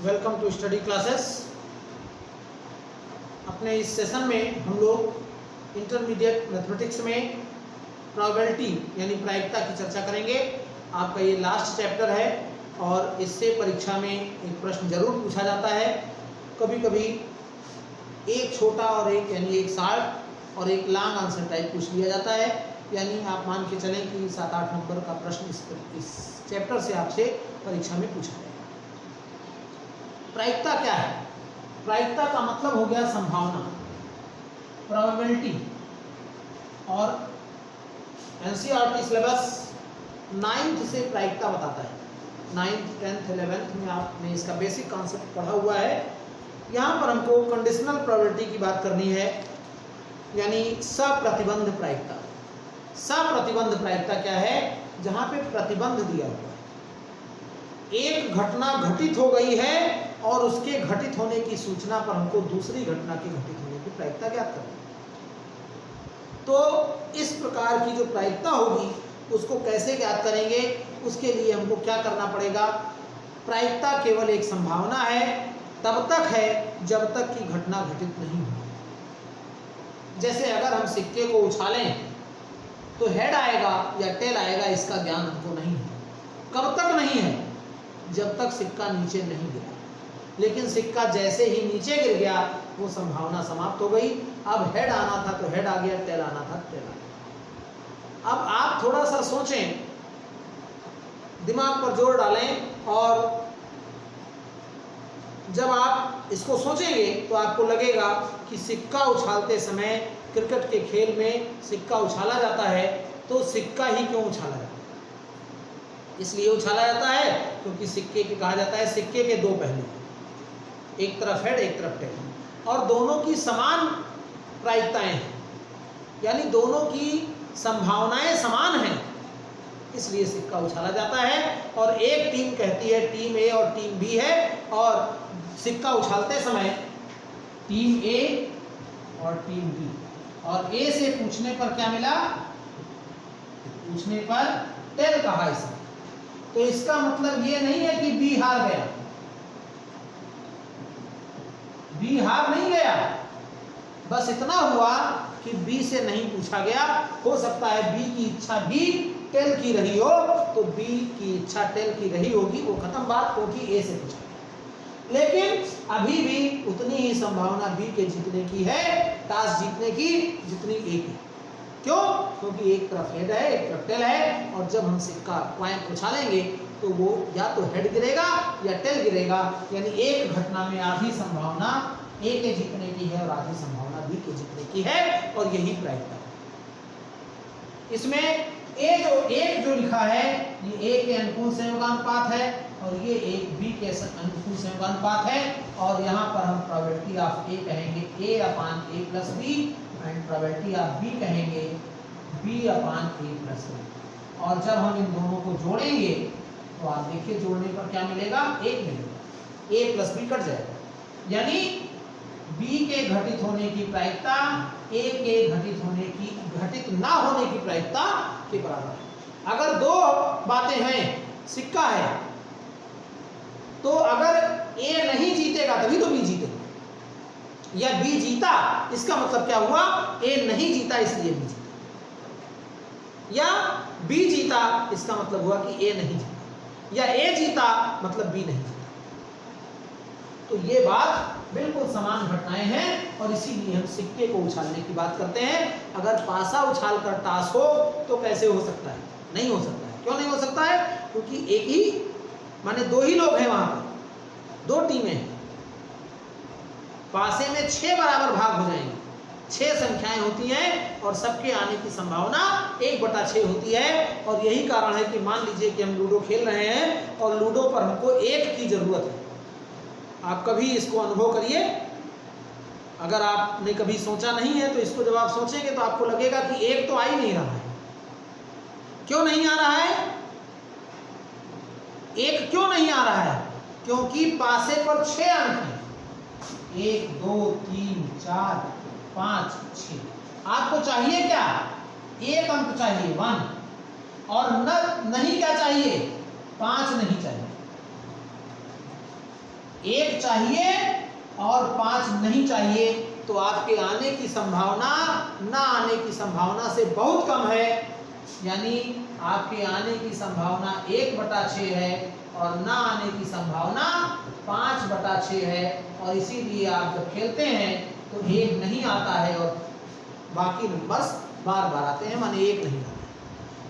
Welcome to study classes. अपने इस session में हम लोग इंटरमीडिएट मैथमेटिक्स में प्रोबेबिलिटी यानी प्रायिकता की चर्चा करेंगे। आपका ये लास्ट चैप्टर है और इससे परीक्षा में एक प्रश्न जरूर पूछा जाता है। कभी कभी एक छोटा और एक यानी एक शॉर्ट और एक लॉन्ग आंसर टाइप पूछ लिया जाता है। यानी आप मान के चलें कि 7-8 नंबर का प्रश्न इस चैप्टर से आपसे परीक्षा में पूछा जाएगा। प्रायिकता क्या है? प्रायिकता का मतलब हो गया संभावना, प्रोबेबिलिटी। और एनसीईआरटी सिलेबस 9th से प्रायिकता बताता है। 9th, 10th, 11th में आपने इसका बेसिक कॉन्सेप्ट पढ़ा हुआ है। यहाँ पर हमको कंडीशनल प्रोबेबिलिटी की बात करनी है, यानी सप्रतिबंध प्रायिकता। सप्रतिबंध प्रायिकता क्या है? जहाँ पे प्रतिबंध दिया हुआ है, एक घटना घटित हो गई है और उसके घटित होने की सूचना पर हमको दूसरी घटना के घटित होने की प्रायिकता ज्ञात करनी है। तो इस प्रकार की जो प्रायिकता होगी उसको कैसे ज्ञात करेंगे? उसके लिए हमको क्या करना पड़ेगा? प्रायिकता केवल एक संभावना है, तब तक है जब तक कि घटना घटित नहीं हो। जैसे अगर हम सिक्के को उछालें तो हेड आएगा या टेल आएगा, इसका ज्ञान हमको नहीं है। कब तक नहीं है? जब तक सिक्का नीचे नहीं गिरा। लेकिन सिक्का जैसे ही नीचे गिर गया वो संभावना समाप्त हो गई। अब हेड आना था तो हेड आ गया, टेल आना था टेल आ गया। अब आप थोड़ा सा सोचें, दिमाग पर जोर डालें, और जब आप इसको सोचेंगे तो आपको लगेगा कि सिक्का उछालते समय, क्रिकेट के खेल में सिक्का उछाला जाता है तो सिक्का ही क्यों उछाला जाता है? इसलिए उछाला जाता है क्योंकि सिक्के के कहा जाता है सिक्के के दो पहलू, एक तरफ हेड एक तरफ टेल, और दोनों की समान प्रायिकताएं हैं, यानी दोनों की संभावनाएं समान हैं, इसलिए सिक्का उछाला जाता है। और एक टीम कहती है टीम ए और टीम बी है, और सिक्का उछालते समय टीम ए और टीम बी, और ए से पूछने पर क्या मिला? पूछने पर टेल कहा इसने। तो इसका मतलब ये नहीं है कि बी हार गया, बी हार नहीं गया, बस इतना हुआ कि बी से नहीं पूछा गया। हो सकता है बी की इच्छा भी टेल की रही हो, तो बी की इच्छा टेल की रही होगी, वो खत्म बात, क्योंकि ए से पूछा गया। लेकिन अभी भी उतनी ही संभावना बी के जीतने की है, टॉस जीतने की, जितनी ए की। क्यों? क्योंकि एक तरफ हेड है एक तरफ टेल है, और जब हम सिक्का पॉइंट उछालेंगे तो वो या तो हेड गिरेगा या टेल गिरेगा। यानी एक घटना में आधी संभावना ए के जीतने की है और आधी संभावना बी के जीतने की है, और यही प्रायिकता है। इसमें एक जो लिखा है ये ए के अनुकूल संयोगानुपात है, और ये एक बी के अनुकूल संयोगानुपात है। और यहाँ पर हम प्रोबेबिलिटी ऑफ ए कहेंगे A upon A plus B, and probability of B कहेंगे B upon A plus B. और जब हम इन दोनों को जोड़ेंगे तो आप देखिए जोड़ने पर क्या मिलेगा? 1 मिलेगा, ए प्लस बी कट जाएगा, यानी बी के घटित होने की प्रायिकता ए के घटित ना होने की प्रायिकता के बराबर है। अगर दो बातें हैं, सिक्का है, तो अगर ए नहीं जीतेगा तभी तो बी जीतेगा, या बी जीता इसका मतलब क्या हुआ? ए नहीं जीता इसलिए बी जीता, या बी जीता इसका मतलब हुआ कि ए नहीं जीता, या ए जीता मतलब बी नहीं जीता। तो ये बात बिल्कुल समान घटनाएं हैं, और इसीलिए हम सिक्के को उछालने की बात करते हैं। अगर पासा उछाल कर टॉस हो तो कैसे हो सकता है? नहीं हो सकता है। क्यों नहीं हो सकता है? क्योंकि एक ही माने दो ही लोग हैं, वहां पर दो टीमें हैं। पासे में 6 बराबर भाग हो जाएंगे, 6 संख्याएं होती हैं, और सबके आने की संभावना 1/6 होती है। और यही कारण है कि मान लीजिए कि हम लूडो खेल रहे हैं और लूडो पर हमको 1 की जरूरत है। आप कभी इसको अनुभव करिए, अगर आपने कभी सोचा नहीं है तो इसको जब आप सोचेंगे तो आपको लगेगा कि 1 तो आ ही नहीं रहा है। क्यों नहीं आ रहा है? 1 क्यों नहीं आ रहा है? क्योंकि पासे पर 6 अंक हैं, 1 2 3 4 5 6। आपको चाहिए क्या? 1 अंक चाहिए, 1, और नहीं क्या चाहिए? 5 नहीं चाहिए। 1 चाहिए और 5 नहीं चाहिए, तो आपके आने की संभावना ना आने की संभावना से बहुत कम है। यानी आपके आने की संभावना 1/6 है और ना आने की संभावना 5/6 है। और इसीलिए आप जब खेलते हैं तो 1 नहीं आता है और बाकी नंबर्स बार बार आते हैं, माने 1 नहीं आता है।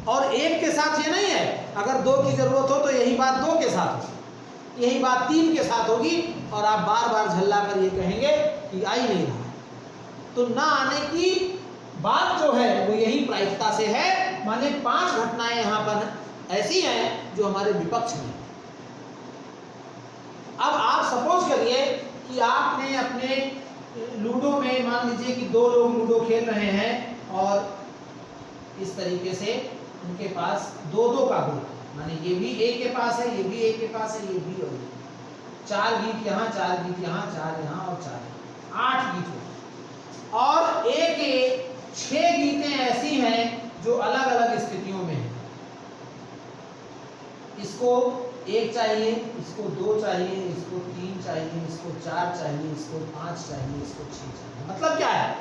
और 1 के साथ ये नहीं है, अगर 2 की जरूरत हो तो यही बात 2 के साथ होगी, यही बात 3 के साथ होगी, और आप बार बार झल्ला कर ये कहेंगे कि आ ही नहीं रहा है। तो ना आने की बात जो है वो यही प्रायिकता से है, माने 5 घटनाएं यहाँ पर ऐसी हैं जो हमारे विपक्ष में। अब आप सपोज करिए कि आपने अपने लूडो में, मान लीजिए कि 2 लोग लूडो खेल रहे हैं और इस तरीके से उनके पास 2-2 का गुण, माने ये भी A के पास है, ये भी A के पास है, ये भी और ये। 4 गीत यहाँ, 4 गीत यहाँ, 4 यहाँ और 4 यहाँ, 8 गीत हो। और A के 6 गीतें ऐसी हैं जो अलग अलग स्थितियों में हैं। इसको 1 चाहिए, इसको 2 चाहिए, इसको 3 चाहिए, इसको 4 चाहिए, इसको 5 चाहिए, इसको 6 चाहिए। मतलब क्या है,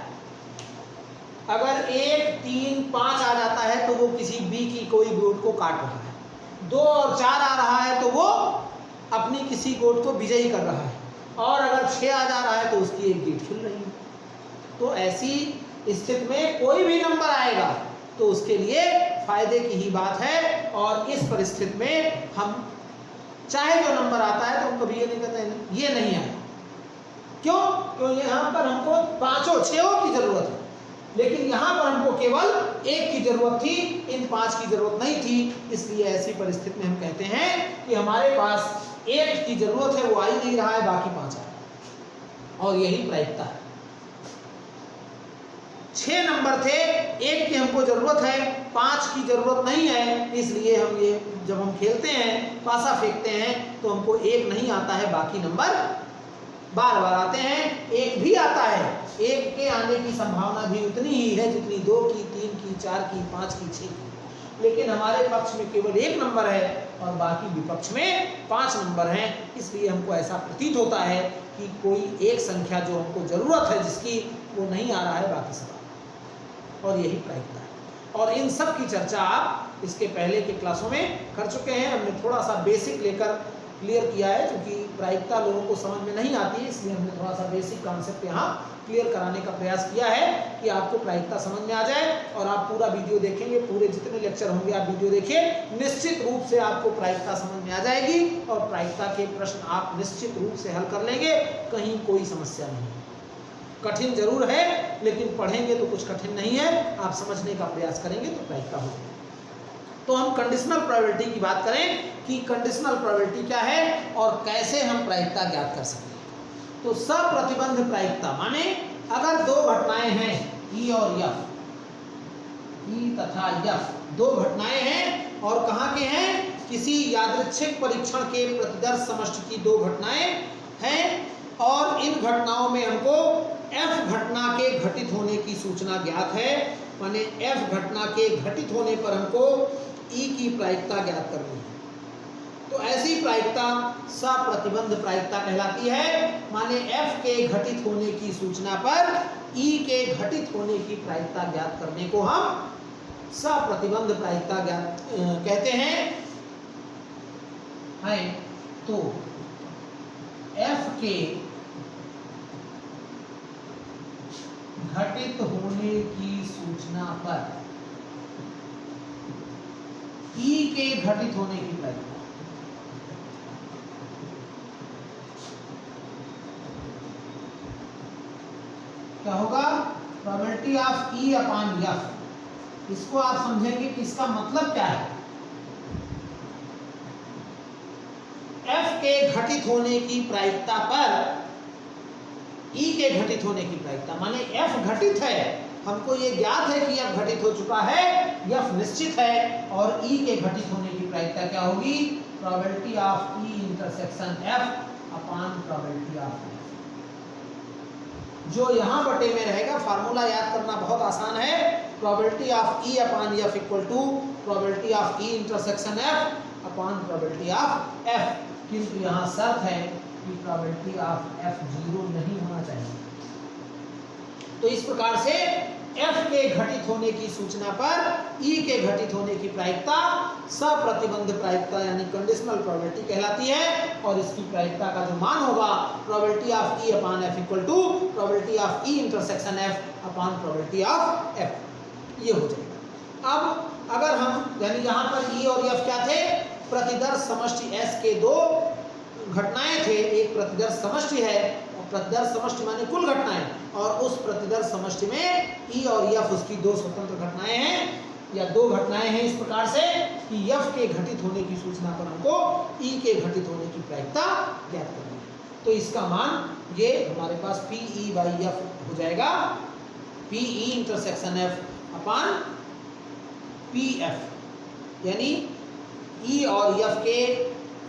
अगर 1, 3, 5 आ जाता है तो वो किसी B की कोई गोट को काट रहा है, 2 और 4 आ रहा है तो वो अपनी किसी गोट को विजयी कर रहा है, और अगर 6 आ जा रहा है तो उसकी एक गीत खिल रही है। तो ऐसी स्थिति में कोई भी नंबर आएगा तो उसके लिए फायदे की ही बात है। और इस परिस्थिति में हम चाहे जो नंबर आता है तो हम कभी ये नहीं कहते हैं ये नहीं आया। क्यों? क्योंकि यहाँ पर हमको 5 6 की जरूरत है, लेकिन यहाँ पर हमको केवल 1 की जरूरत थी, इन 5 की जरूरत नहीं थी। इसलिए ऐसी परिस्थिति में हम कहते हैं कि हमारे पास 1 की जरूरत है, वो आ ही नहीं रहा है, बाकी 5 आ, और यही प्रायिकता है। 6 नंबर थे, 1 की हमको जरूरत है, 5 की जरूरत नहीं है, इसलिए हम ये जब हम खेलते हैं, पासा फेंकते हैं, तो हमको 1 नहीं आता है, बाकी नंबर बार बार आते हैं। 1 भी आता है, 1 के आने की संभावना भी उतनी ही है जितनी 2 की, 3 की, 4 की, 5 की, 6 की। लेकिन हमारे पक्ष में केवल 1 नंबर है और बाकी विपक्ष में 5 नंबर हैं। इसलिए हमको ऐसा प्रतीत होता है कि कोई एक संख्या जो हमको जरूरत है जिसकी, वो नहीं आ रहा है, बाकी सब, और यही प्रायिकता है। और इन सब की चर्चा आप इसके पहले के क्लासों में कर चुके हैं। हमने थोड़ा सा बेसिक लेकर क्लियर किया है, क्योंकि प्रायिकता लोगों को समझ में नहीं आती है, इसलिए हमने थोड़ा सा बेसिक कॉन्सेप्ट यहाँ क्लियर कराने का प्रयास किया है कि आपको प्रायिकता समझ में आ जाए। और आप पूरा वीडियो देखेंगे, पूरे जितने लेक्चर होंगे आप वीडियो देखिए, निश्चित रूप से आपको प्रायिकता समझ में आ जाएगी और प्रायिकता के प्रश्न आप निश्चित रूप से हल कर लेंगे, कहीं कोई समस्या नहीं। कठिन जरूर है, लेकिन पढ़ेंगे तो कुछ कठिन नहीं है, आप समझने का प्रयास करेंगे तो प्रायिकता होगी। तो हम कंडीशनल प्रोबेबिलिटी की बात करें कि कंडीशनल प्रोबेबिलिटी क्या है और कैसे हम प्रायिकता ज्ञात कर सकते हैं। तो सप्रतिबंध प्रायिकता माने अगर 2 घटनाएं हैं E और F, E तथा F 2 घटनाएं हैं और कहाँ के हैं, किसी यादृच्छिक परीक्षण के प्रतिदर्श समष्टि की 2 घटनाएं हैं, और इन घटनाओं में हमको F घटना के घटित होने की सूचना ज्ञात है, माने F घटना के घटित होने पर हमको E की प्रायिकता ज्ञात करनी है। तो ऐसी प्रायिकता सप्रतिबंध प्रायिकता कहलाती है, माने F के घटित होने की सूचना पर E के घटित होने की प्रायिकता ज्ञात करने को हम सप्रतिबंध प्रायिकता ज्ञात कहते हैं। तो F के घटित होने की सूचना पर E के घटित होने की प्रायिकता क्या होगा, probability of E upon F। इसको आप समझेंगे कि इसका मतलब क्या है। F के घटित होने की प्रायिकता पर E के घटित होने की प्रायिकता, माने F घटित है, हमको ये ज्ञात है कि F घटित हो चुका है, F निश्चित है, और E के घटित होने की प्रायिकता क्या होगी, probability of E intersection F upon probability of F। जो यहाँ बटे में रहेगा, फार्मूला याद करना बहुत आसान है, probability of E upon F equal to probability of E intersection F upon probability of F। किंतु यहाँ शर्त है कि प्रोबेबिलिटी ऑफ एफ 0 नहीं होना चाहिए। तो इस प्रकार से एफ के घटित होने की सूचना पर ई के घटित होने की प्रायिकता सप्रतिबंध प्रायिकता यानी कंडीशनल प्रोबेबिलिटी कहलाती है, और इसकी प्रायिकता का जो मान होगा probability of E upon F equal to probability of E intersection F upon probability of F, ये हो जाएगा। अब अगर हम यानी यहाँ पर ई और एफ क्या थे, प्रतिदर्श समष्टि एस के दो घटनाएं थे, एक प्रतिदर्श समष्टि है और प्रतिदर्श समष्टि माने कुल घटनाएं, और उस प्रतिदर्श समष्टि में ई और एफ उसकी दो स्वतंत्र घटनाएं हैं या दो घटनाएं हैं, इस प्रकार से कि एफ के घटित होने की सूचना पर हमको ई के घटित होने की प्रायिकता ज्ञात करनी है। तो इसका मान ये हमारे पास पी ई बाई एफ हो जाएगा, P E intersection F upon P F, यानी ई और एफ के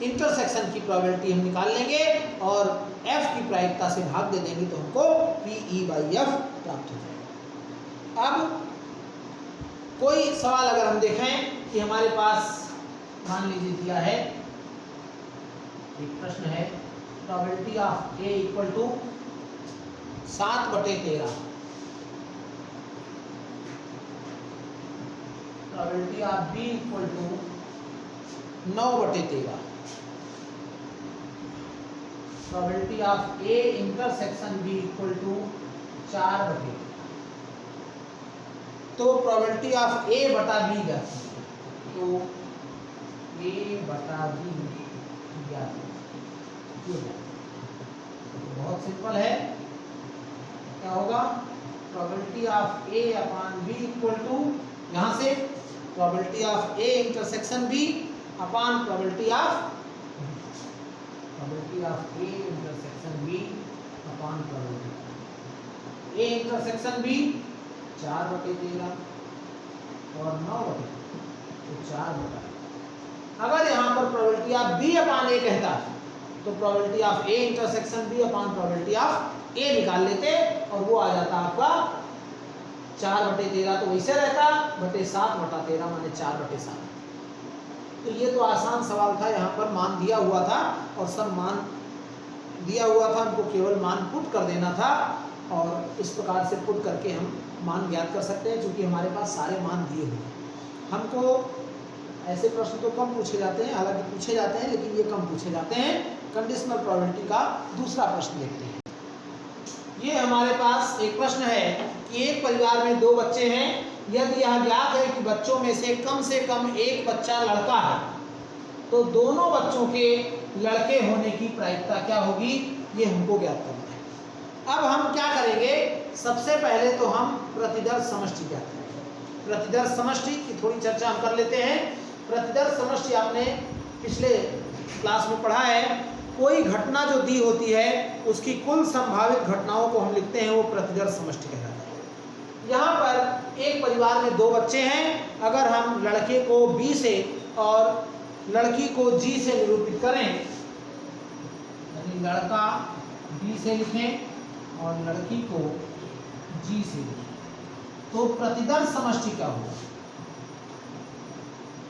इंटरसेक्शन की प्रोबेबिलिटी हम निकाल लेंगे और एफ की प्रायिकता से भाग दे देंगे तो हमको पी ई बाई एफ प्राप्त हो जाएगा। अब कोई सवाल अगर हम देखें कि हमारे पास मान लीजिए दिया है, एक प्रश्न है probability of A equal to 7/13, probability of B equal to 9/13, probability of A intersection B equal to 4/13। तो प्रोबेबिलिटी ऑफ ए बटा बी ज्ञात है, तो ए बटा बी ज्ञात है, बहुत सिंपल है। क्या होगा, probability of A upon B equal to, यहाँ से probability of A intersection B upon probability of A intersection B upon probability A intersection B 4/13 और 9/13, तो 4/, अगर यहाँ पर probability of B upon A कहता तो probability of A intersection B upon probability of A निकाल लेते और वो आ जाता आपका 4/13, तो वैसे रहता बटे 7/13 माने 4/7। तो ये तो आसान सवाल था, यहाँ पर मान दिया हुआ था और सब मान दिया हुआ था, हमको केवल मान पुट कर देना था और इस प्रकार से पुट करके हम मान ज्ञात कर सकते हैं, क्योंकि हमारे पास सारे मान दिए हुए हैं। हमको ऐसे प्रश्न तो कम पूछे जाते हैं, हालांकि पूछे जाते हैं लेकिन ये कम पूछे जाते हैं। कंडीशनल प्रोबेबिलिटी का दूसरा प्रश्न देखते हैं। ये हमारे पास एक प्रश्न है कि एक परिवार में दो बच्चे हैं, यदि यह ज्ञात है कि बच्चों में से कम एक बच्चा लड़का है, तो दोनों बच्चों के लड़के होने की प्रायिकता क्या होगी, ये हमको ज्ञात करना है। अब हम क्या करेंगे, सबसे पहले तो हम प्रतिदर्श समष्टि ज्ञात करेंगे। प्रतिदर्श समष्टि की थोड़ी चर्चा हम कर लेते हैं। प्रतिदर्श समष्टि आपने पिछले क्लास में पढ़ा है, कोई घटना जो दी होती है उसकी कुल संभावित घटनाओं को हम लिखते हैं, वो प्रतिदर्श समष्टि कहलाता है। यहाँ पर एक परिवार में दो बच्चे हैं, अगर हम लड़के को बी से और लड़की को जी से निरूपित करें, यानी लड़का बी से लिखें और लड़की को जी से लिखें, तो प्रतिदर्श समष्टि क्या होगा।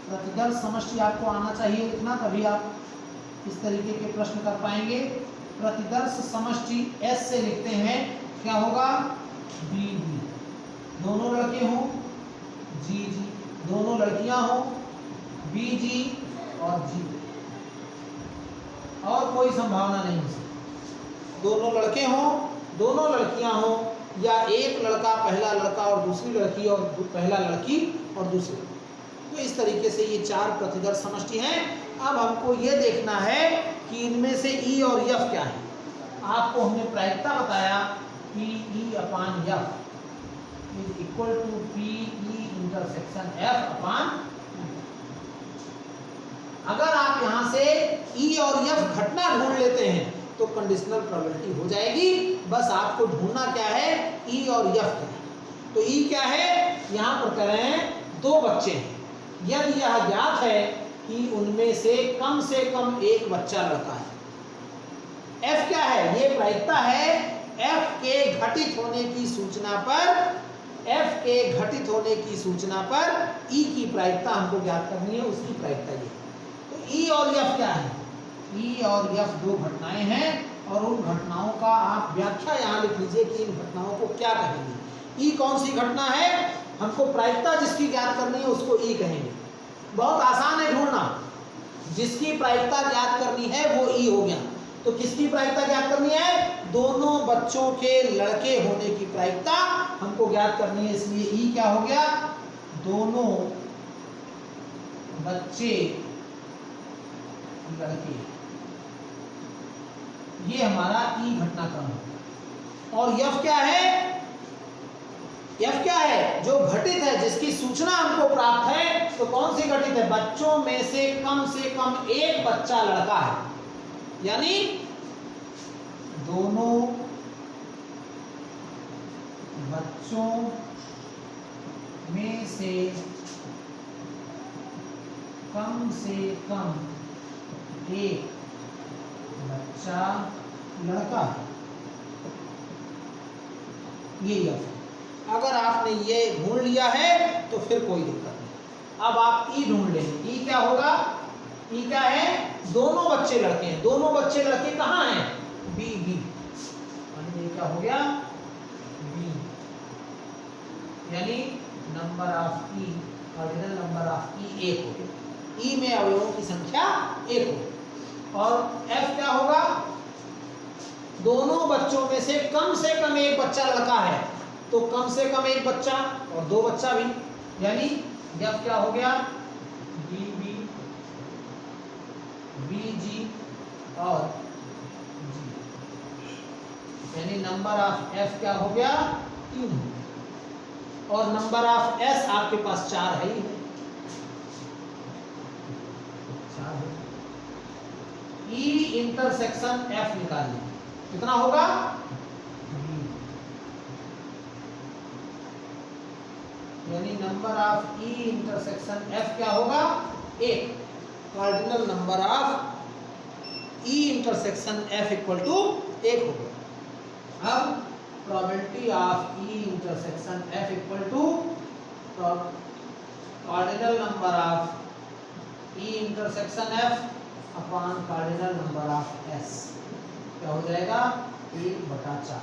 प्रतिदर्श समष्टि आपको आना चाहिए लिखना, तभी आप इस तरीके के प्रश्न कर पाएंगे। प्रतिदर्श समष्टि एस से लिखते हैं, क्या होगा, बी बी, दोनों लड़के हों, जी जी, दोनों लड़कियां हों, बी जी और जी, और कोई संभावना नहीं है। दोनों लड़के हों, दोनों लड़कियां हों, या एक लड़का पहला लड़का और दूसरी लड़की और पहला लड़की और दूसरी, तो इस तरीके से ये चार प्रतिदर्श समष्टि हैं। अब हमको ये देखना है कि इनमें से ई और एफ क्या है। आपको हमने प्रायिकता बताया P E upon F is equal to P E intersection F upon. अगर आप यहाँ से ई और एफ घटना ढूंढ लेते हैं तो कंडीशनल प्रोबेबिलिटी हो जाएगी। बस आपको ढूंढना क्या है, ई और एफ क्या है। तो ई क्या है, यहाँ पर कह रहे हैं दो बच्चे हैं, यदि यह ज्ञात है कि उनमें से कम एक बच्चा लड़का है। एफ क्या है, ये प्रायिकता है एफ के घटित होने की सूचना पर, एफ के घटित होने की सूचना पर ई की प्रायिकता हमको ज्ञात करनी है, उसकी प्रायिकता ये। तो ई और एफ क्या है, ई और एफ दो घटनाएं हैं और उन घटनाओं का आप व्याख्या यहाँ लिख लीजिए कि इन घटनाओं को क्या कहेंगे। ई कौन सी घटना है, हमको प्रायिकता जिसकी ज्ञात करनी है उसको ई कहेंगे। बहुत आसान है ढूंढना, जिसकी प्रायिकता ज्ञात करनी है वो ई हो गया। तो किसकी प्रायिकता ज्ञात करनी है, दोनों बच्चों के लड़के होने की प्रायिकता हमको ज्ञात करनी है, इसलिए ई क्या हो गया, दोनों बच्चे लड़के, ये हमारा ई घटनाक्रम है। और यफ क्या है, यफ क्या है, जो घटित है, जिसकी सूचना हमको प्राप्त है, तो कौन सी घटित है, बच्चों में से कम एक बच्चा लड़का है, यानी दोनों बच्चों में से कम एक बच्चा लड़का है, ये यफ है। अगर आपने ये ढूंढ लिया है तो फिर कोई दिक्कत नहीं। अब आप ई ढूंढ लेंगे, ई क्या होगा, ई क्या है, दोनों बच्चे लड़के हैं, दोनों बच्चे लड़के कहाँ हैं, बी बी, ये क्या हो गया, बी, यानी number of E, ordinal number of E 1 हो गया, ई में अवयवों की संख्या 1 हो। और एफ क्या होगा, दोनों बच्चों में से कम एक बच्चा लड़का है, तो कम से कम एक बच्चा और दो बच्चा भी, यानी एफ क्या हो गया, बी बी, बी जी और जी, यानी नंबर ऑफ एफ क्या हो गया, 3। और नंबर ऑफ एस आपके पास 4 है ही है, 4 है। ई इंटरसेक्शन एफ निकालिए, कितना होगा, यानी number of E intersection F क्या होगा, 1। Cardinal number of E intersection F equal to 1 होगा। अब probability of E intersection F equal to cardinal number of E intersection F upon cardinal number of S, क्या हो जाएगा, 1/4।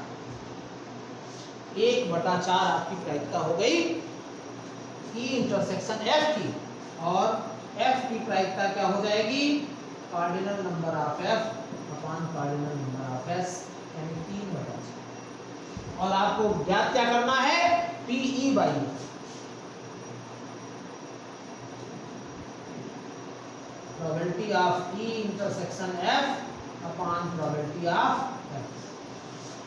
1/4 आपकी प्रायिकता हो गई ई इंटरसेक्शन एफ की, और एफ की प्रायिकता क्या हो जाएगी, cardinal number of F upon cardinal number of S, यानी 3/4। और आपको ज्ञात क्या करना है, P E by probability of E intersection F upon probability of F.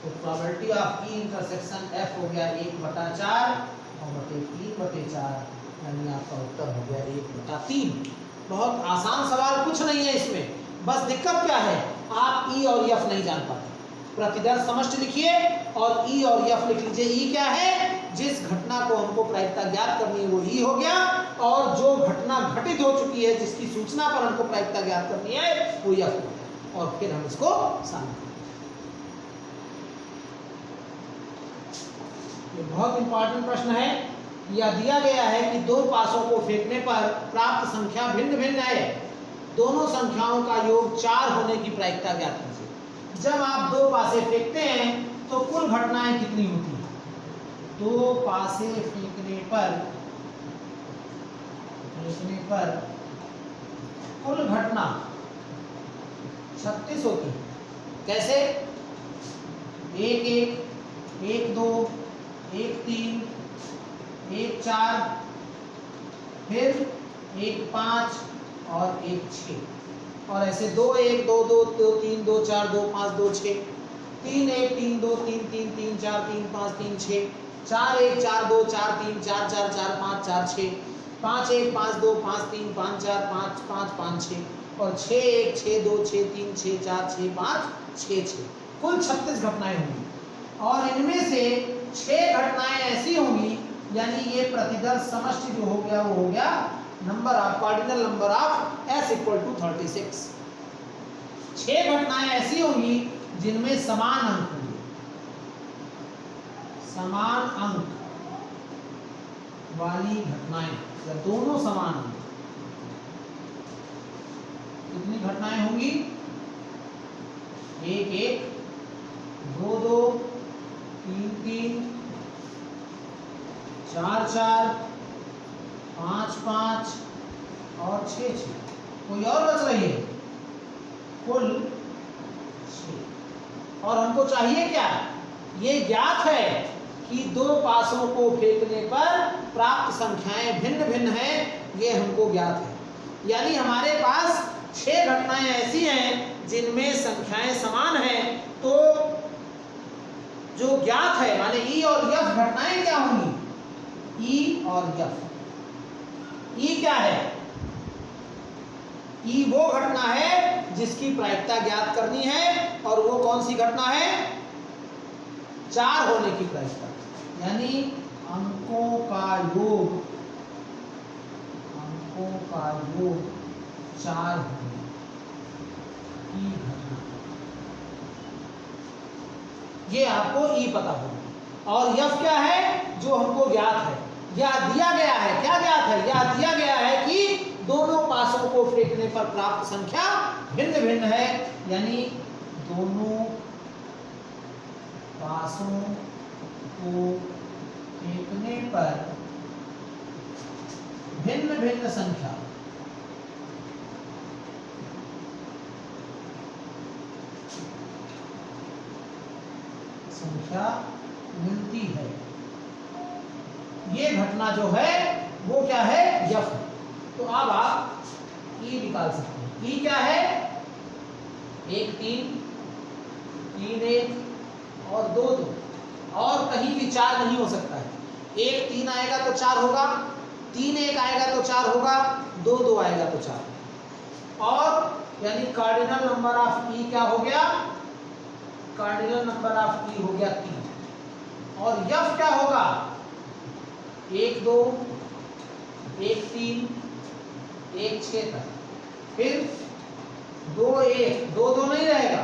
तो probability of E intersection F हो गया 1/4 और बटे 3/4, यानी आपका उत्तर हो गया 1/3। बहुत आसान सवाल, कुछ नहीं है इसमें, बस दिक्कत क्या है, आप ई और एफ नहीं जान पाते। प्रतिदर्श समष्टि लिखिए और ई और एफ लिख लीजिए। ई क्या है, जिस घटना को हमको प्रायिकता ज्ञात करनी है वो ई हो गया, और जो घटना घटित हो चुकी है जिसकी सूचना पर हमको प्रायिकता ज्ञात करनी है वो एफ हो गया, और फिर हम इसको शामिल करें। बहुत इंपॉर्टेंट प्रश्न है, यह दिया गया है कि दो पासों को फेंकने पर प्राप्त संख्या भिन्न भिन्न है, दोनों संख्याओं का योग 4 होने की प्रायिकता ज्ञात कीजिए। जब आप दो पासे फेंकते हैं तो कुल घटनाएं कितनी होती हैं, दो पासे फेंकने पर कुल घटना 36 होती है। कैसे, 1 1 1 2 1 3 1 4, फिर 1 5 और 1 6, और ऐसे 2 1 2 2 2 3 2 4 2 5 2 6, 3 1 3 2 3 3 3 4 3 5 3 6, 4 1 4 2 4 3 4 4 4 5 4 6, 5 1 5 2 5 3 5 4 5 5 5 6, और 6 1 6 2 6 3 6 4 6 5 6 6, कुल 36 घटनाएं होंगी। और इनमें से 6 घटनाएं ऐसी होंगी, यानी ये प्रतिदर्श समष्टि जो हो गया वो हो गया number of cardinal number of S equal to 36। 6 घटनाएं ऐसी होंगी जिनमें समान अंक होंगे, समान अंक वाली घटनाएं, या दोनों समान अंक। कितनी घटनाएं होंगी, 1 1, 2 2, 3 3, 4 4, 5 5 और 6 6। कोई और बच रही है? कुल 6। और हमको चाहिए क्या? ये ज्ञात है कि दो पासों को फेंकने पर प्राप्त संख्याएं भिन्न भिन्न हैं, ये हमको ज्ञात है। यानी हमारे पास 6 घटनाएं ऐसी हैं जिनमें संख्याएं समान हैं, तो जो ज्ञात है माने ई और एफ घटनाएं क्या होंगी? ई और एफ। ई क्या है? ई वो घटना है जिसकी प्रायिकता ज्ञात करनी है, और वो कौन सी घटना है? 4 होने की प्रायिकता, यानी अंकों का योग 4 होने की घटना, ये आपको ई पता होगा। और यफ क्या है? जो हमको ज्ञात है, या दिया गया है। क्या ज्ञात है? या दिया गया है कि दोनों पासों को फेंकने पर प्राप्त संख्या भिन्न भिन्न है, यानी दोनों पासों को फेंकने पर भिन्न भिन्न संख्या मिलती है। ये घटना जो है वो क्या है? यफ। तो अब आप ई निकाल सकते हैं। ई क्या है? 1 3, 3 1 और 2 2, और कहीं भी 4 नहीं हो सकता है। 1 3 आएगा तो 4 होगा, 3 1 आएगा तो 4 होगा, 2 2 आएगा तो 4। और यानी कार्डिनल नंबर ऑफ ई क्या हो गया? कार्डिनल नंबर ऑफ ई हो गया 3। और यफ क्या होगा? 1 2, 1 3, 1 6 तक, फिर 2 1, 2 2 नहीं रहेगा,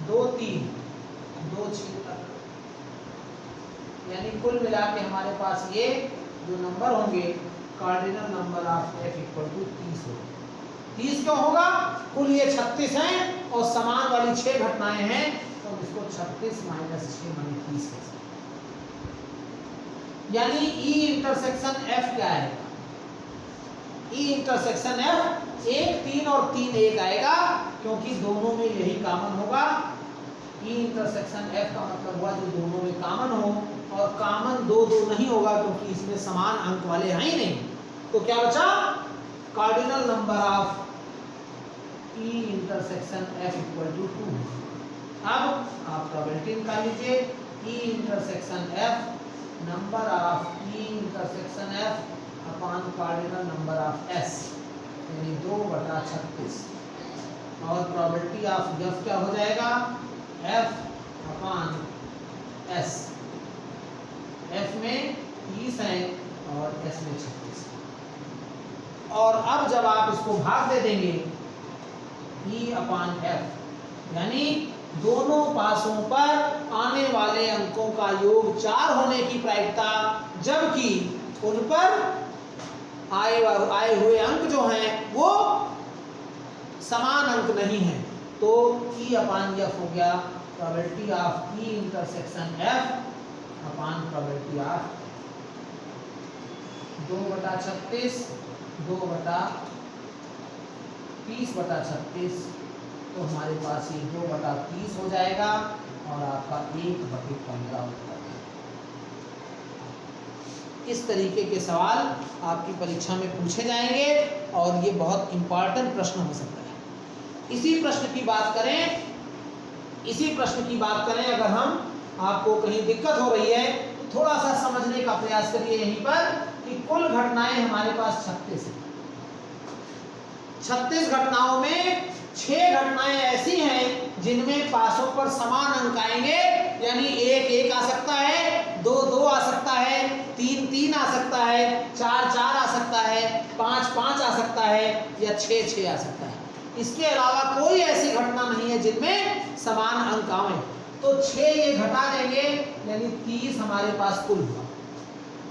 2 3, 2 6 तक। यानी कुल मिला के हमारे पास ये जो नंबर होंगे, cardinal number of F equal to 30 होगा। 30 क्यों होगा? कुल ये 36 हैं और समान वाली 6 घटनाएं हैं, तो इसको 36 माइनस 6 माने 30 है। यानी ई इंटरसेक्शन एफ क्या है? ई इंटरसेक्शन एफ 1 3 और 3 1 आएगा, क्योंकि दोनों में यही कॉमन होगा। ई इंटरसेक्शन एफ का मतलब हुआ जो दोनों में कॉमन हो, और कॉमन 2 2 नहीं होगा क्योंकि इसमें समान अंक वाले हैं ही नहीं। तो क्या बचा? Cardinal number of E intersection F equal to 2। अब आप प्रोबेबिलिटी निकाल लीजिए। E intersection F number of E intersection F upon cardinal number of S, यानी 2/36। और प्रोबेबिलिटी ऑफ एफ क्या हो जाएगा? F upon S. एफ में 30 है और एस में 36। और अब जब आप इसको भाग दे देंगे ई अपॉन एफ, यानी दोनों पासों पर आने वाले अंकों का योग 4 होने की प्रायिकता, जबकि उन पर आए हुए अंक जो हैं वो समान अंक नहीं हैं, तो ई अपॉन एफ हो गया probability of E intersection F upon probability of 2/36 2/30/36। तो हमारे पास ये 2/30 हो जाएगा और आपका 1/15 होगा। इस तरीके के सवाल आपकी परीक्षा में पूछे जाएंगे और ये बहुत इंपॉर्टेंट प्रश्न हो सकता है। इसी प्रश्न की बात करें अगर हम, आपको कहीं दिक्कत हो रही है तो थोड़ा सा समझने का प्रयास करिए यहीं पर कि कुल घटनाएं हमारे पास 36 है। 36 घटनाओं में 6 घटनाएं ऐसी हैं जिनमें पासों पर समान अंक आएंगे, यानी 1 1 आ सकता है, 2 2 आ सकता है, 3 3 आ सकता है, 4 4 आ सकता है, 5 5 आ सकता है, या 6 6 आ सकता है। इसके अलावा कोई ऐसी घटना नहीं है जिनमें समान अंक आए। तो 6 ये घटा देंगे, यानी 30 हमारे पास कुल हुआ।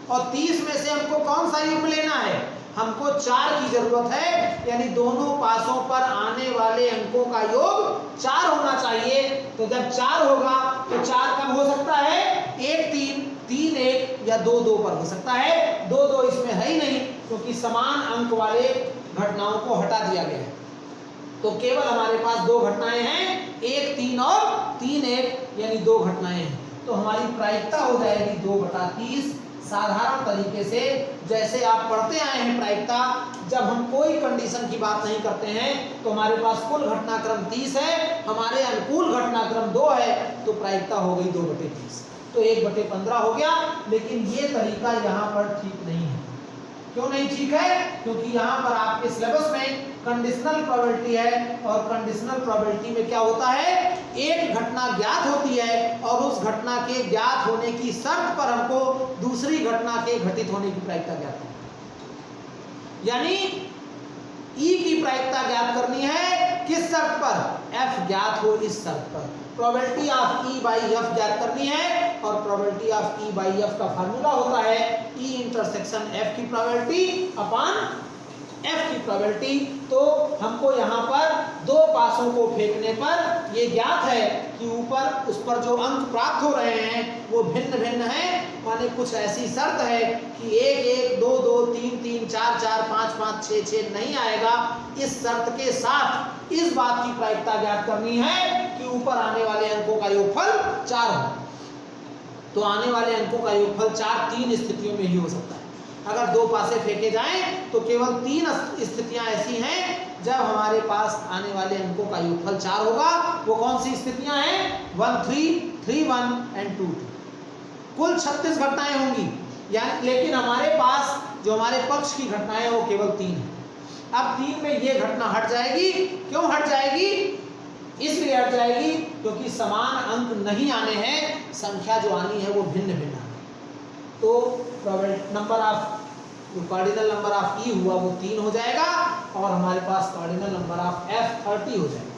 और 30 में से हमको कौन सा युग्म लेना है? हमको 4 की जरूरत है, यानी दोनों पासों पर आने वाले अंकों का योग 4 होना चाहिए। तो जब 4 होगा तो 4 कब हो सकता है? 1 3, 3 1 या 2 2 पर हो सकता है। 2 2 इसमें है ही नहीं, क्योंकि समान अंक वाले घटनाओं को हटा दिया गया है। तो केवल हमारे पास 2 घटनाएं हैं, 1 3 और 3 1, यानी 2 घटनाएं हैं। तो हमारी प्रायिकता हो जाएगी 2/30। साधारण तरीके से जैसे आप पढ़ते आए हैं प्रायिकता, जब हम कोई कंडीशन की बात नहीं करते हैं तो हमारे पास कुल घटनाक्रम 30 है, हमारे अनुकूल घटनाक्रम 2 है, तो प्रायिकता हो गई 2/30, तो 1/15 हो गया। लेकिन ये तरीका यहाँ पर ठीक नहीं है। क्यों नहीं ठीक है? क्योंकि यहाँ पर आपके सिलेबस में कंडीशनल प्रोबेबिलिटी है, और कंडीशनल प्रोबेबिलिटी में क्या होता है? एक घटना ज्ञात होती है और उस घटना के ज्ञात होने की शर्त पर हमको दूसरी घटना के घटित होने की प्रायिकता ज्ञात करनी है। यानी ई की प्रायिकता ज्ञात करनी है किस शर्त पर? एफ ज्ञात हो इस शर्त पर। Probability of E by F ज्ञात करनी है, और probability of E by F का फार्मूला होता है ई इंटरसेक्शन एफ की प्रोबेबिलिटी अपॉन एफ की प्रोबेबिलिटी। तो हमको यहाँ पर 2 पासों को फेंकने पर ये ज्ञात है कि ऊपर उस पर जो अंक प्राप्त हो रहे हैं वो भिन्न भिन्न हैं, माने कुछ ऐसी शर्त है कि 1 1 2 2 3 3 4 4 5 5 6 6 नहीं आएगा। इस शर्त के साथ इस बात की प्रायिकता ज्ञात करनी है कि ऊपर आने वाले अंकों का योगफल 4 हो। तो आने वाले अंकों का योगफल 4 3 स्थितियों में ही हो सकता है। अगर 2 पासे फेंके जाएं तो केवल 3 स्थितियां ऐसी हैं जब हमारे पास आने वाले अंकों का योगफल 4 होगा। वो कौन सी स्थितियां हैं? 1 3 3 1 एंड 2 2। कुल 36 घटनाएं होंगी, यानी लेकिन हमारे पास जो हमारे पक्ष की घटनाएं हैं वो केवल 3 है। अब 3 में ये घटना हट जाएगी। क्यों हट जाएगी? इसलिए हट जाएगी क्योंकि समान अंक नहीं आने हैं, संख्या जो आनी है वो भिन्न भिन्न आनी है। तो नंबर ऑफ जो कार्डिनल नंबर ऑफ ई हुआ वो 3 हो जाएगा, और हमारे पास कार्डिनल नंबर ऑफ एफ 30 हो जाएगा।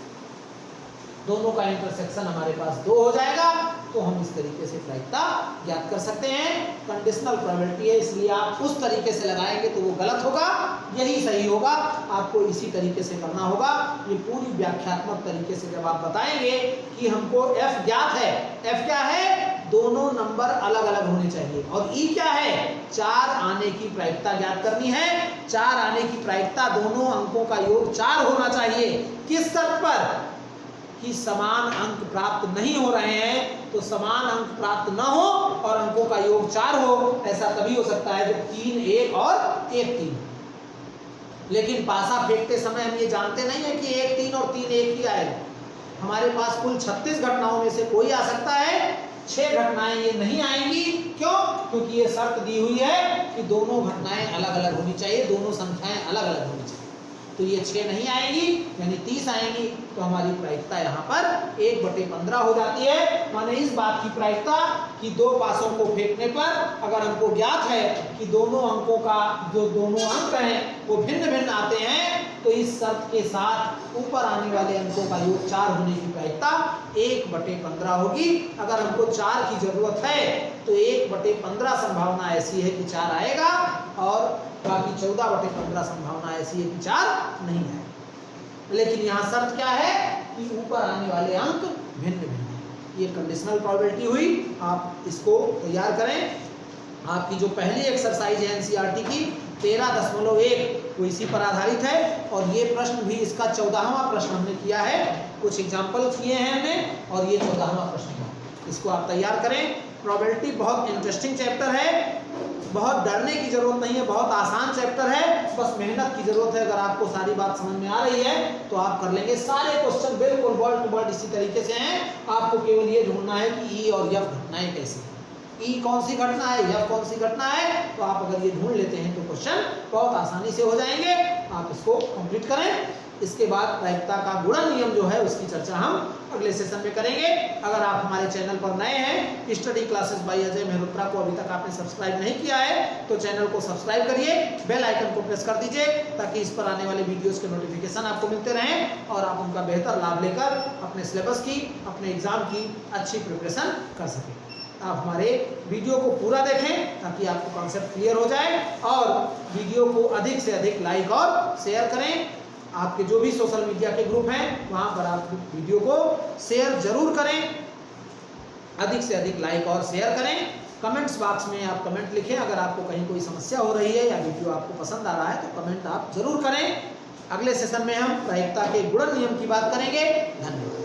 दोनों का इंटरसेक्शन हमारे पास 2 हो जाएगा। तो हम इस तरीके से प्रायिकता ज्ञात कर सकते हैं। कंडीशनल प्रोबेबिलिटी है, इसलिए आप उस तरीके से लगाएंगे तो वो गलत होगा, यही सही होगा। आपको इसी तरीके से करना होगा। ये पूरी व्याख्यात्मक तरीके से जब आप बताएंगे कि हमको एफ ज्ञात है, एफ क्या है? दोनों नंबर अलग अलग होने चाहिए, और ई क्या है? 4 आने की प्रायिकता ज्ञात करनी है। 4 आने की प्रायिकता दोनों अंकों का योग 4 होना चाहिए। किस शर्त पर? कि समान अंक प्राप्त नहीं हो रहे हैं। तो समान अंक प्राप्त न हो और अंकों का योग 4 हो, ऐसा तभी हो सकता है जब 3 1 और 1 3। लेकिन पासा फेंकते समय हम ये जानते नहीं है कि 1 3 और 3 1 ही आएगा। हमारे पास कुल 36 घटनाओं में से कोई आ सकता है, 6 घटनाएं ये नहीं आएंगी। क्यों? क्योंकि ये शर्त दी हुई है कि दोनों घटनाएं अलग अलग होनी चाहिए, दोनों संख्याएं अलग अलग होनी चाहिए। तो ये 6 नहीं आएंगी, यानी 30 आएंगी। तो हमारी प्रायिकता यहाँ पर 1/15 हो जाती है। माने इस बात की प्रायिकता कि 2 पासों को फेंकने पर अगर हमको ज्ञात है कि दोनों अंकों का जो दोनों अंक हैं वो भिन्न भिन्न आते हैं, तो इस शर्त के साथ ऊपर आने वाले अंकों का योग 4 होने की प्रायिकता 1/15 होगी। अगर हमको 4 की जरूरत है तो 1/15 संभावना ऐसी है कि 4 आएगा, और बाकी 14/15 संभावना ऐसी है कि 4 नहीं है। लेकिन यहाँ शर्त क्या है कि ऊपर आने वाले अंक भिन्न भिन्न हैं। ये कंडीशनल प्रोबेबिलिटी हुई। आप इसको तैयार करें। आपकी जो पहली एक्सरसाइज है एनसीईआरटी की 13.1 वो इसी पर आधारित है, और ये प्रश्न भी इसका 14वां प्रश्न हमने किया है। कुछ एग्जाम्पल किए हैं हमने, और ये 14वां प्रश्न है। इसको आप तैयार करें। प्रोबेबिलिटी बहुत इंटरेस्टिंग चैप्टर है, बहुत डरने की जरूरत नहीं है, बहुत आसान चैप्टर है, बस मेहनत की जरूरत है। अगर आपको सारी बात समझ में आ रही है तो आप कर लेंगे। सारे क्वेश्चन बिल्कुल वर्ड टू वर्ड इसी तरीके से हैं। आपको केवल ये ढूंढना है कि ई और एफ घटनाएं कैसी हैं, ई कौन सी घटना है, एफ कौन सी घटना है। तो आप अगर ये ढूंढ लेते हैं तो क्वेश्चन बहुत आसानी से हो जाएंगे। आप इसको कंप्लीट करें। इसके बाद प्रायिकता का गुणन नियम जो है उसकी चर्चा हम अगले सेशन में करेंगे। अगर आप हमारे चैनल पर नए हैं, study classes bye Ajay Mehrotra को अभी तक आपने सब्सक्राइब नहीं किया है तो चैनल को सब्सक्राइब करिए, बेल आइकन को प्रेस कर दीजिए, ताकि इस पर आने वाले वीडियोस के नोटिफिकेशन आपको मिलते रहें और आप उनका बेहतर लाभ लेकर अपने सिलेबस की, अपने एग्जाम की अच्छी प्रिपरेशन कर सकें। आप हमारे वीडियो को पूरा देखें ताकि आपको कॉन्सेप्ट क्लियर हो जाए, और वीडियो को अधिक से अधिक लाइक और शेयर करें। आपके जो भी सोशल मीडिया के ग्रुप हैं वहाँ पर आप वीडियो को शेयर जरूर करें, अधिक से अधिक लाइक और शेयर करें। कमेंट्स बॉक्स में आप कमेंट लिखें, अगर आपको कहीं कोई समस्या हो रही है या वीडियो आपको पसंद आ रहा है तो कमेंट आप जरूर करें। अगले सेशन में हम प्रायिकता के गुणन नियम की बात करेंगे। धन्यवाद।